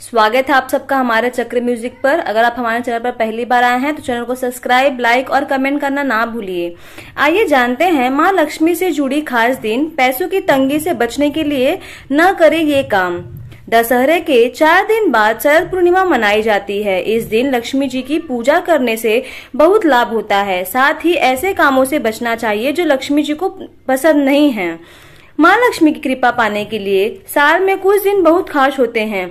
स्वागत है आप सबका हमारे चक्र म्यूजिक पर। अगर आप हमारे चैनल पर पहली बार आए हैं तो चैनल को सब्सक्राइब, लाइक और कमेंट करना ना भूलिए। आइए जानते हैं माँ लक्ष्मी से जुड़ी खास दिन। पैसों की तंगी से बचने के लिए न करें ये काम। दशहरे के 4 दिन बाद शरद पूर्णिमा मनाई जाती है। इस दिन लक्ष्मी जी की पूजा करने से बहुत लाभ होता है। साथ ही ऐसे कामों से बचना चाहिए जो लक्ष्मी जी को पसंद नहीं है। माँ लक्ष्मी की कृपा पाने के लिए साल में कुछ दिन बहुत खास होते हैं।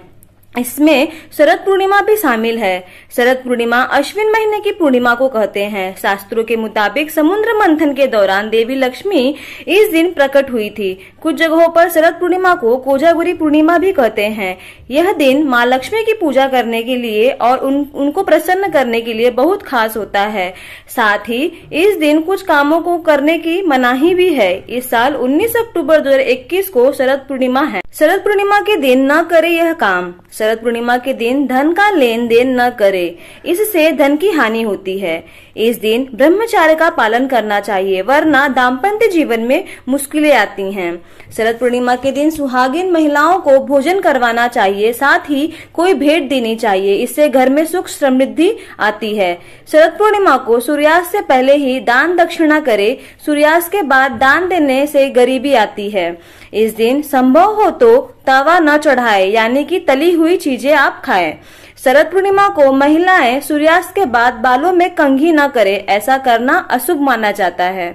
इसमें शरद पूर्णिमा भी शामिल है। शरद पूर्णिमा अश्विन महीने की पूर्णिमा को कहते हैं। शास्त्रों के मुताबिक समुद्र मंथन के दौरान देवी लक्ष्मी इस दिन प्रकट हुई थी। कुछ जगहों पर शरद पूर्णिमा को कोजागुरी पूर्णिमा भी कहते हैं। यह दिन माँ लक्ष्मी की पूजा करने के लिए और उनको प्रसन्न करने के लिए बहुत खास होता है। साथ ही इस दिन कुछ कामों को करने की मनाही भी है। इस साल 19 अक्टूबर 2021 को शरद पूर्णिमा है। शरद पूर्णिमा के दिन न करे यह काम। शरद पूर्णिमा के दिन धन का लेन देन न करे, इससे धन की हानि होती है। इस दिन ब्रह्मचर्य का पालन करना चाहिए, वरना दाम्पत्य जीवन में मुश्किलें आती हैं। शरद पूर्णिमा के दिन सुहागिन महिलाओं को भोजन करवाना चाहिए, साथ ही कोई भेंट देनी चाहिए। इससे घर में सुख समृद्धि आती है। शरद पूर्णिमा को सूर्यास्त से पहले ही दान दक्षिणा करे। सूर्यास्त के बाद दान देने से गरीबी आती है। इस दिन संभव हो तो तवा न चढ़ाए, यानी कि तली हुई चीजें आप खाएं। शरद पूर्णिमा को महिलाएं सूर्यास्त के बाद बालों में कंघी न करें, ऐसा करना अशुभ माना जाता है।